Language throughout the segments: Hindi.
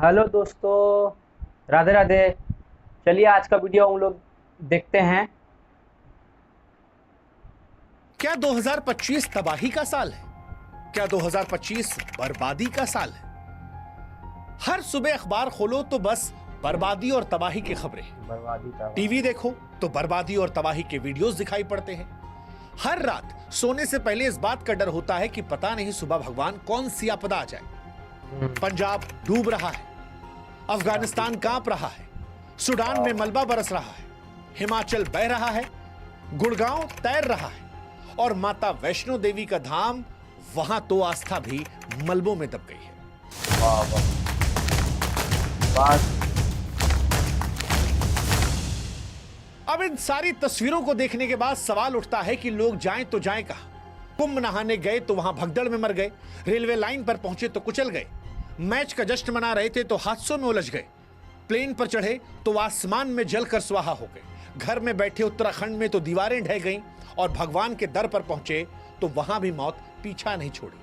हेलो दोस्तों, राधे राधे। चलिए आज का वीडियो हम लोग देखते हैं। क्या 2025 तबाही का साल है? क्या 2025 बर्बादी का साल है? हर सुबह अखबार खोलो तो बस बर्बादी और तबाही की खबरें। बर्बादी का टीवी देखो तो बर्बादी और तबाही के वीडियोस दिखाई पड़ते हैं। हर रात सोने से पहले इस बात का डर होता है कि पता नहीं सुबह भगवान कौन सी आपदा आ जाए। पंजाब डूब रहा है, अफगानिस्तान कांप रहा है, सूडान में मलबा बरस रहा है, हिमाचल बह रहा है, गुड़गांव तैर रहा है और माता वैष्णो देवी का धाम, वहां तो आस्था भी मलबों में दब गई है। वाह वाह। बात अब इन सारी तस्वीरों को देखने के बाद सवाल उठता है कि लोग जाएं तो जाएं कहां? कुंभ नहाने गए तो वहां भगदड़ में मर गए, रेलवे लाइन पर पहुंचे तो कुचल गए, मैच का जश्न मना रहे थे तो हादसों में उलझ गए, प्लेन पर चढ़े तो आसमान में जलकर स्वाहा हो गए, घर में बैठे उत्तराखंड में तो दीवारें ढह गईं और भगवान के दर पर पहुंचे तो वहां भी मौत पीछा नहीं छोड़ी।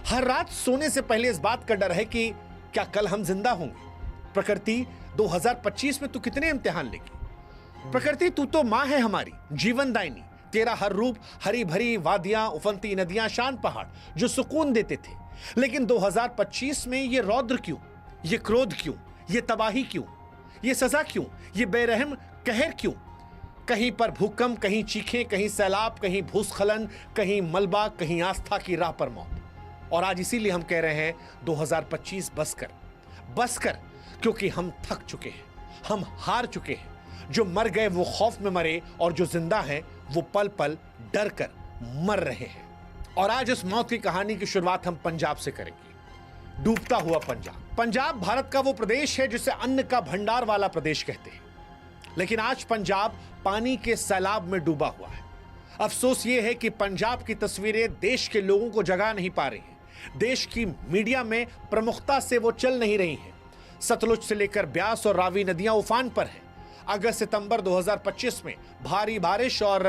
हर रात सोने से पहले इस बात का डर है कि क्या कल हम जिंदा होंगे? प्रकृति 2025 में तू कितने इम्तिहान लेगी? प्रकृति तू तो मां है हमारी, जीवनदायिनी। तेरा हर रूप, हरी भरी वादियां, उफनती नदियां, शांत पहाड़ जो सुकून देते थे। लेकिन 2025 में ये रौद्र क्यों? ये क्रोध क्यों? ये तबाही क्यों? ये सजा क्यों? ये बेरहम कहर क्यों? कहीं पर भूकंप, कहीं चीखें, कहीं सैलाब, कहीं भूस्खलन, कहीं मलबा, कहीं आस्था की राह पर मौत। और आज इसीलिए हम कह रहे हैं 2025 बस कर, क्योंकि हम थक चुके हैं, हम हार चुके हैं। जो मर गए वो खौफ में मरे और जो जिंदा हैं वो पल पल डर कर मर रहे हैं। और आज इस मौत की कहानी की शुरुआत हम पंजाब से करेंगे। डूबता हुआ पंजाब। पंजाब भारत का वो प्रदेश है जिसे अन्न का भंडार वाला प्रदेश कहते हैं, लेकिन आज पंजाब पानी के सैलाब में डूबा हुआ है। अफसोस ये है कि पंजाब की तस्वीरें देश के लोगों को जगा नहीं पा रही हैं। देश की मीडिया में प्रमुखता से वो चल नहीं रही हैं। सतलुज से लेकर ब्यास और रावी नदियां उफान पर हैं। अगस्त सितंबर 2025 में भारी बारिश और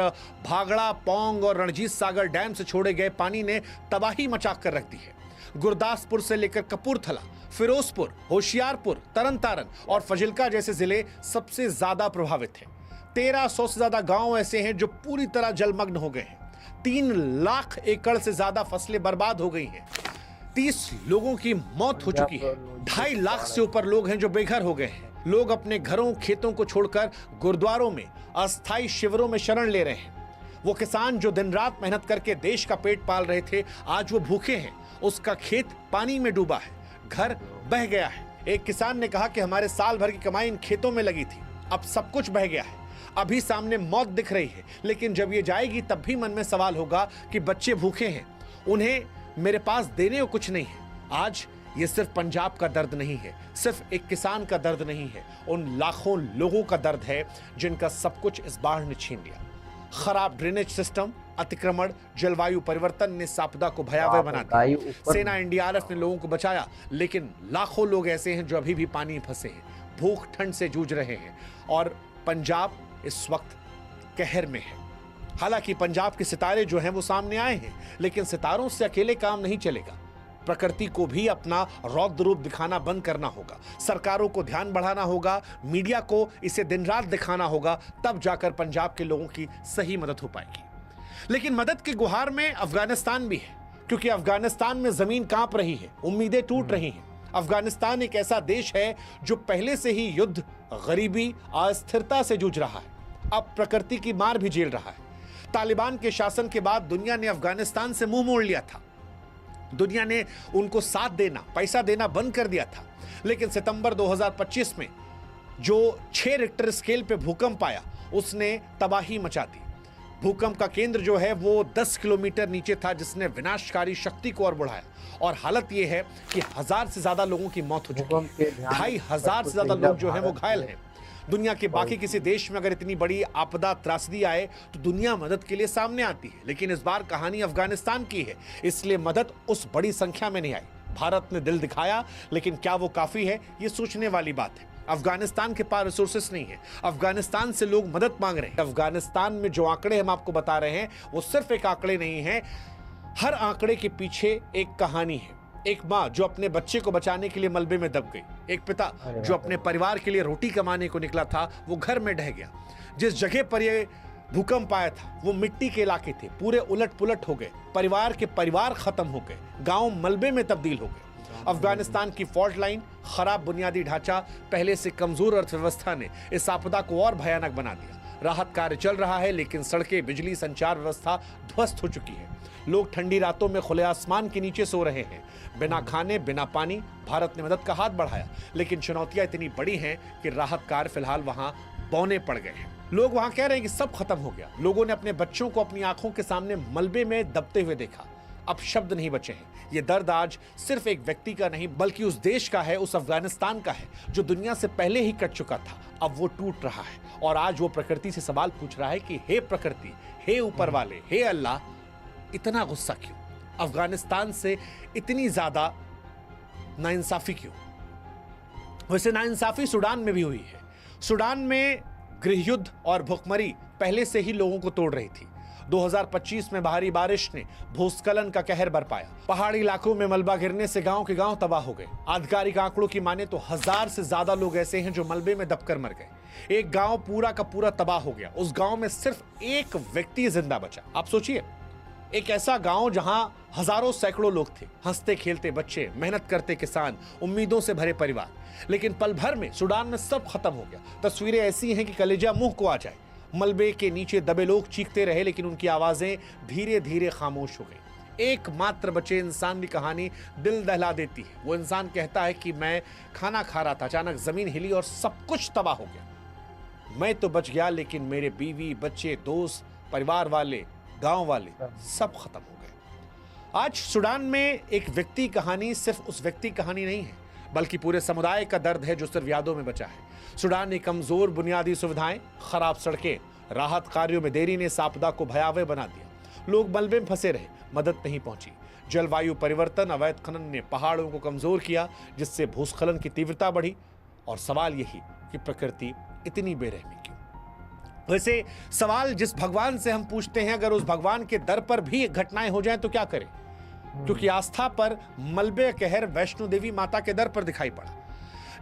भागड़ा, पौंग और रणजीत सागर डैम से छोड़े गए पानी ने तबाही मचा कर रख दी है। गुरदासपुर से लेकर कपूरथला, फिरोजपुर, होशियारपुर, तरनतारन और फजिल्का जैसे जिले सबसे ज्यादा प्रभावित हैं। 1300 से ज्यादा गांव ऐसे हैं जो पूरी तरह जलमग्न हो गए हैं। 3 लाख एकड़ से ज्यादा फसलें बर्बाद हो गई हैं। 30 लोगों की मौत हो चुकी है। 2.5 लाख से ऊपर लोग हैं जो बेघर हो गए हैं। लोग अपने घरों, खेतों को छोड़कर गुरुद्वारों में, अस्थायी शिविरों में शरण ले रहे हैं। वो किसान जो दिन रात मेहनत करके देश का पेट पाल रहे थे, आज वो भूखे हैं। उसका खेत पानी में डूबा है, घर बह गया है। एक किसान ने कहा कि हमारे साल भर की कमाई इन खेतों में लगी थी, अब सब कुछ बह गया है। अभी सामने मौत दिख रही है, लेकिन जब ये जाएगी तब भी मन में सवाल होगा कि बच्चे भूखे हैं, उन्हें मेरे पास देने को कुछ नहीं है। आज ये सिर्फ पंजाब का दर्द नहीं है, सिर्फ एक किसान का दर्द नहीं है, उन लाखों लोगों का दर्द है जिनका सब कुछ इस बाढ़ ने छीन लिया। खराब ड्रेनेज सिस्टम, अतिक्रमण, जलवायु परिवर्तन ने इस आपदा को भयावह बना दिया। सेना, एनडीआरएफ ने लोगों को बचाया, लेकिन लाखों लोग ऐसे हैं जो अभी भी पानी में फंसे हैं, भूख ठंड से जूझ रहे हैं और पंजाब इस वक्त कहर में है। हालांकि पंजाब के सितारे जो हैं वो सामने आए हैं, लेकिन सितारों से अकेले काम नहीं चलेगा। प्रकृति को भी अपना रौद्र रूप दिखाना बंद करना होगा, सरकारों को ध्यान बढ़ाना होगा, मीडिया को इसे दिन रात दिखाना होगा, तब जाकर पंजाब के लोगों की सही मदद हो पाएगी। लेकिन मदद की गुहार में अफगानिस्तान भी है, क्योंकि अफगानिस्तान में जमीन कांप रही है, उम्मीदें टूट रही हैं। अफगानिस्तान एक ऐसा देश है जो पहले से ही युद्ध, गरीबी, अस्थिरता से जूझ रहा है, अब प्रकृति की मार भी झेल रहा है। तालिबान के शासन के बाद दुनिया ने अफगानिस्तान से मुंह मोड़ लिया था। दुनिया ने उनको साथ देना, पैसा देना बंद कर दिया था। लेकिन सितंबर 2025 में जो 6 रिक्टर स्केल पे भूकंप आया, उसने तबाही मचा दी। भूकंप का केंद्र जो है वो 10 किलोमीटर नीचे था, जिसने विनाशकारी शक्ति को और बढ़ाया। और हालत ये है कि 1000 से ज्यादा लोगों की मौत हो चुकी है, 2500 से ज्यादा लोग जो हैं वो घायल हैं। दुनिया के बाकी किसी देश में अगर इतनी बड़ी आपदा, त्रासदी आए तो दुनिया मदद के लिए सामने आती है, लेकिन इस बार कहानी अफगानिस्तान की है, इसलिए मदद उस बड़ी संख्या में नहीं आई। भारत ने दिल दिखाया, लेकिन क्या वो काफी है, ये सोचने वाली बात है। अफगानिस्तान के पास रिसोर्सेस नहीं है, अफगानिस्तान से लोग मदद मांग रहे हैं। अफगानिस्तान में जो आंकड़े हम आपको बता रहे हैं वो सिर्फ एक आंकड़े नहीं है, हर आंकड़े के पीछे एक कहानी है। एक माँ जो अपने बच्चे को बचाने के लिए मलबे में दब गई, एक पिता जो अपने परिवार के लिए रोटी कमाने को निकला था वो घर में ढह गया। जिस जगह पर ये भूकंप आया था वो मिट्टी के इलाके थे, पूरे उलट पुलट हो गए, परिवार के परिवार खत्म हो गए, गांव मलबे में तब्दील हो गए। अफगानिस्तान की फॉल्ट लाइन, खराब बुनियादी ढांचा, पहले से कमजोर अर्थव्यवस्था ने इस आपदा को और भयानक बना दिया। राहत कार्य चल रहा है लेकिन सड़कें, बिजली, संचार व्यवस्था ध्वस्त हो चुकी है। लोग ठंडी रातों में खुले आसमान के नीचे सो रहे हैं, बिना खाने, बिना पानी। भारत ने मदद का हाथ बढ़ाया लेकिन चुनौतियां इतनी बड़ी हैं कि राहत कार्य फिलहाल वहां बौने पड़ गए हैं। लोग वहां कह रहे हैं कि सब खत्म हो गया। लोगों ने अपने बच्चों को अपनी आंखों के सामने मलबे में दबते हुए देखा। अब शब्द नहीं बचे हैं। ये दर्द आज सिर्फ एक व्यक्ति का नहीं बल्कि उस देश का है, उस अफगानिस्तान का है जो दुनिया से पहले ही कट चुका था। अब वो टूट रहा है और आज वो प्रकृति से सवाल पूछ रहा है कि हे प्रकृति, हे ऊपर वाले, हे अल्लाह, इतना गुस्सा क्यों? अफगानिस्तान से इतनी ज्यादा नाइंसाफी क्यों? वैसे नाइंसाफी सूडान में भी हुई है। सूडान में गृह युद्ध और भुखमरी पहले से ही लोगों को तोड़ रही थी। 2025 में भारी बारिश ने भूस्खलन का कहर बरपाया। पहाड़ी इलाकों में मलबा गिरने से गांव के गांव तबाह हो गए। आधिकारिक आंकड़ों की माने तो 1000 से ज्यादा लोग ऐसे हैं जो मलबे में दबकर मर गए। एक गांव पूरा का पूरा तबाह हो गया। उस गांव में सिर्फ एक व्यक्ति जिंदा बचा। आप सोचिए, एक ऐसा गांव जहां हजारों सैकड़ों लोग थे, हंसते खेलते बच्चे, मेहनत करते किसान, उम्मीदों से भरे परिवार, लेकिन पल भर में सूडान में सब खत्म हो गया। तस्वीरें ऐसी हैं कि कलेजा मुंह को आ जाए। मलबे के नीचे दबे लोग चीखते रहे लेकिन उनकी आवाजें धीरे धीरे खामोश हो गई। एकमात्र बचे इंसान की कहानी दिल दहला देती है। वो इंसान कहता है कि मैं खाना खा रहा था, अचानक जमीन हिली और सब कुछ तबाह हो गया। मैं तो बच गया लेकिन मेरे बीवी, बच्चे, दोस्त, परिवार वाले, गांव वाले सब खत्म हो गए। आज सूडान में एक व्यक्ति कहानी सिर्फ उस व्यक्ति कहानी नहीं है बल्कि पूरे समुदाय का दर्द है जो सिर्फ यादों में बचा है। सूडान की कमजोर बुनियादी सुविधाएं, खराब सड़कें, राहत कार्यों में देरी ने इस आपदा को भयावह बना दिया। लोग मलबे में फंसे रहे, मदद नहीं पहुंची। जलवायु परिवर्तन, अवैध खनन ने पहाड़ों को कमजोर किया जिससे भूस्खलन की तीव्रता बढ़ी। और सवाल यही कि प्रकृति इतनी बेरहमी क्यों? वैसे सवाल जिस भगवान से हम पूछते हैं, अगर उस भगवान के दर पर भी घटनाएं हो जाएं तो क्या करें? क्योंकि आस्था पर मलबे कहर वैष्णो देवी माता के दर पर दिखाई पड़ा।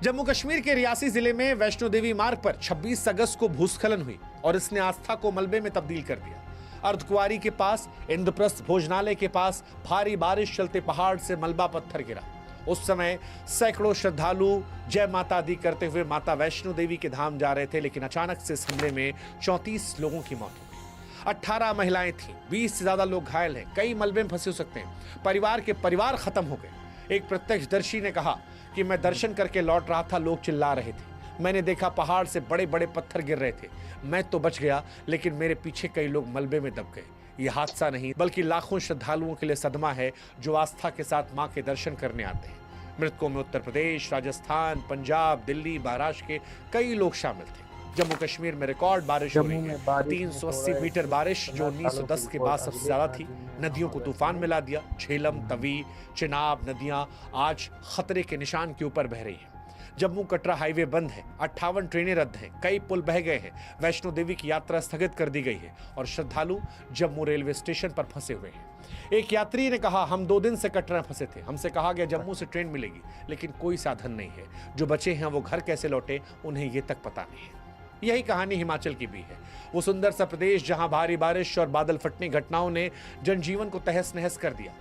जम्मू कश्मीर के रियासी जिले में वैष्णो देवी मार्ग पर 26 अगस्त को भूस्खलन हुई और इसने आस्था को मलबे में तब्दील कर दिया। अर्धकुंवारी के पास, इंद्रप्रस्थ भोजनालय के पास भारी बारिश चलते पहाड़ से मलबा पत्थर गिरा। उस समय सैकड़ों श्रद्धालु जय माता दी करते हुए माता वैष्णो देवी के धाम जा रहे थे लेकिन अचानक से इस हमले में 34 लोगों की मौत हो गई। 18 महिलाएं थीं, 20 से ज्यादा लोग घायल हैं, कई मलबे में फंसे हो सकते हैं। परिवार के परिवार खत्म हो गए। एक प्रत्यक्षदर्शी ने कहा कि मैं दर्शन करके लौट रहा था, लोग चिल्ला रहे थे। मैंने देखा पहाड़ से बड़े बड़े पत्थर गिर रहे थे। मैं तो बच गया लेकिन मेरे पीछे कई लोग मलबे में दब गए। ये हादसा नहीं बल्कि लाखों श्रद्धालुओं के लिए सदमा है जो आस्था के साथ मां के दर्शन करने आते हैं। मृतकों में उत्तर प्रदेश, राजस्थान, पंजाब, दिल्ली, महाराष्ट्र के कई लोग शामिल थे। जम्मू कश्मीर में रिकॉर्ड बारिश हो रही है। 380 मीटर बारिश जो 1910 के बाद सबसे ज्यादा थी। नदियों को तूफान मिला दिया। झेलम, तवी, चिनाब नदियां आज खतरे के निशान के ऊपर बह रही हैं। जम्मू कटरा हाईवे बंद है, 58 ट्रेनें रद्द हैं, कई पुल बह गए हैं। वैष्णो देवी की यात्रा स्थगित कर दी गई है और श्रद्धालु जम्मू रेलवे स्टेशन पर फंसे हुए हैं। एक यात्री ने कहा, हम 2 दिन से कटरा में फंसे थे, हमसे कहा गया जम्मू से ट्रेन मिलेगी लेकिन कोई साधन नहीं है। जो बचे हैं वो घर कैसे लौटे उन्हें ये तक पता नहीं है। यही कहानी हिमाचल की भी है। वो सुंदर सा प्रदेश जहां भारी बारिश और बादल फटने घटनाओं ने जनजीवन को तहस नहस कर दिया।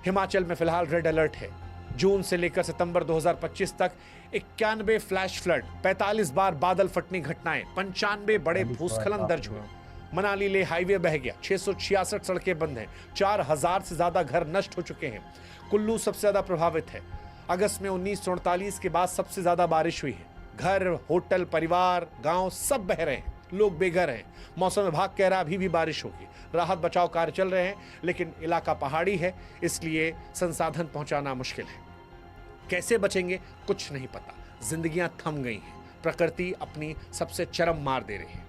हिमाचल में फिलहाल रेड अलर्ट है। जून से लेकर सितंबर 2025 तक 91 फ्लैश फ्लड, 45 बार बादल फटने घटनाएं, 95 बड़े भूस्खलन दर्ज हुए। मनाली ले हाईवे बह गया, 666 सड़कें बंद हैं, 4000 से ज्यादा घर नष्ट हो चुके हैं। कुल्लू सबसे ज्यादा प्रभावित है। अगस्त में 1948 के बाद सबसे ज्यादा बारिश हुई है। घर, होटल, परिवार, गांव सब बह रहे हैं, लोग बेघर हैं। मौसम विभाग कह रहा अभी भी बारिश होगी। राहत बचाव कार्य चल रहे हैं लेकिन इलाका पहाड़ी है इसलिए संसाधन पहुंचाना मुश्किल है। कैसे बचेंगे कुछ नहीं पता। जिंदगियां थम गई हैं। प्रकृति अपनी सबसे चरम मार दे रही है।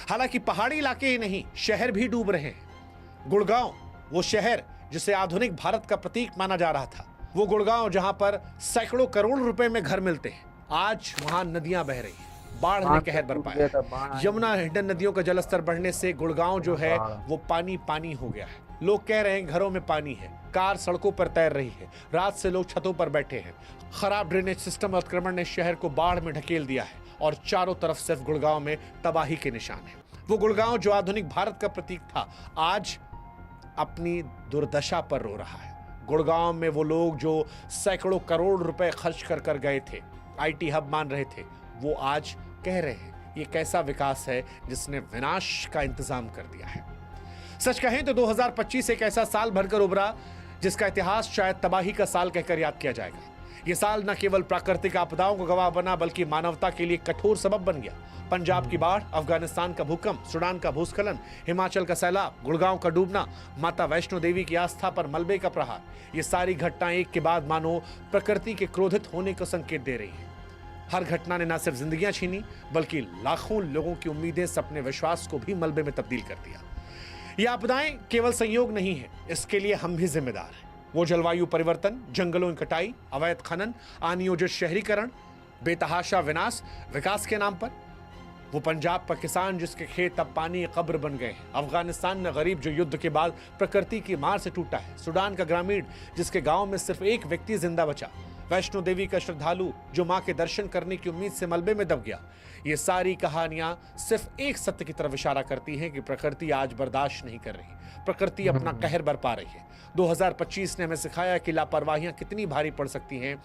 हालांकि पहाड़ी इलाके ही नहीं, शहर भी डूब रहे हैं। गुड़गांव, वो शहर जिसे आधुनिक भारत का प्रतीक माना जा रहा था, वो गुड़गांव जहां पर सैकड़ों करोड़ रुपए में घर मिलते हैं, आज वहां नदियां बह रही हैं। बाढ़ ने कहर बरपाया। यमुना, हिंडन नदियों का जलस्तर बढ़ने से गुड़गांव जो है वो पानी पानी हो गया है। लोग कह रहे हैं घरों में पानी है, कार सड़कों पर तैर रही है, रात से लोग छतों पर बैठे हैं। खराब ड्रेनेज सिस्टम और अतिक्रमण ने शहर को बाढ़ में ढकेल दिया है और चारों तरफ सिर्फ गुड़गांव में तबाही के निशान हैं। वो गुड़गांव जो आधुनिक भारत का प्रतीक था, आज अपनी दुर्दशा पर रो रहा है। गुड़गांव में वो लोग जो सैकड़ों करोड़ रुपए खर्च कर गए थे, आईटी हब मान रहे थे, वो आज कह रहे हैं ये कैसा विकास है जिसने विनाश का इंतजाम कर दिया है। सच कहें तो 2025 एक ऐसा साल भरकर उभरा जिसका इतिहास शायद तबाही का साल कहकर याद किया जाएगा। ये साल न केवल प्राकृतिक आपदाओं को गवाह बना बल्कि मानवता के लिए कठोर सबब बन गया। पंजाब की बाढ़, अफगानिस्तान का भूकंप, सूडान का भूस्खलन, हिमाचल का सैलाब, गुड़गांव का डूबना, माता वैष्णो देवी की आस्था पर मलबे का प्रहार, ये सारी घटनाएं एक के बाद मानो प्रकृति के क्रोधित होने को संकेत दे रही है। हर घटना ने न सिर्फ जिंदगियां छीनी बल्कि लाखों लोगों की उम्मीदें, सपने, विश्वास को भी मलबे में तब्दील कर दिया। ये आपदाएं केवल संयोग नहीं है, इसके लिए हम भी जिम्मेदार हैं। वो जलवायु परिवर्तन, जंगलों की कटाई, अवैध खनन, अनियोजित शहरीकरण, बेतहाशा विनाश विकास के नाम पर। वो पंजाब का किसान जिसके खेत अब पानी की कब्र बन गए हैं। अफगानिस्तान में गरीब जो युद्ध के बाद प्रकृति की मार से टूटा है। सूडान का ग्रामीण जिसके गांव में सिर्फ एक व्यक्ति जिंदा बचा। वैष्णो देवी का श्रद्धालु जो मां के दर्शन करने की उम्मीद से मलबे में दब गया। ये सारी कहानियां सिर्फ एक सत्य की तरफ इशारा करती हैं कि प्रकृति आज बर्दाश्त नहीं कर रही। प्रकृति अपना कहर बरपा रही है। 2025 ने हमें सिखाया कि लापरवाहियां कितनी भारी पड़ सकती हैं,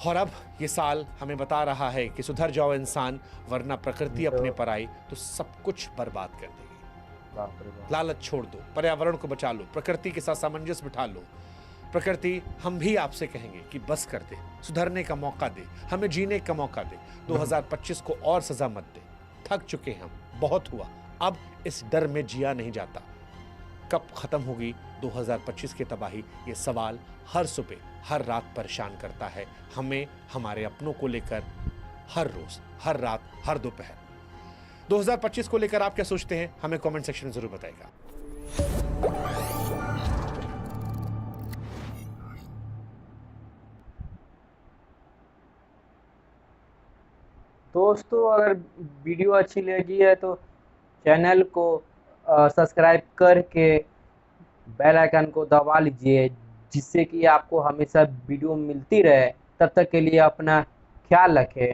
और अब ये साल हमें बता रहा है कि सुधर जाओ इंसान, वरना प्रकृति अपने पर आई तो सब कुछ बर्बाद कर देगी। लालच छोड़ दो, पर्यावरण को बचा लो, प्रकृति के साथ सामंजस्य बिठा लो। प्रकृति, हम भी आपसे कहेंगे कि बस कर दे, सुधरने का मौका दे, हमें जीने का मौका दे। 2025 को और सजा मत दे। थक चुके हम, बहुत हुआ, अब इस डर में जिया नहीं जाता। कब खत्म होगी 2025 की तबाही, ये सवाल हर सुबह हर रात परेशान करता है हमें, हमारे अपनों को लेकर, हर रोज, हर रात, हर दोपहर। 2025 को लेकर आप क्या सोचते हैं, हमें कमेंट सेक्शन में जरूर बताइएगा। दोस्तों, अगर वीडियो अच्छी लगी है तो चैनल को सब्सक्राइब करके बेल आइकन को दबा लीजिए, जिससे कि आपको हमेशा वीडियो मिलती रहे। तब तक के लिए अपना ख्याल रखें।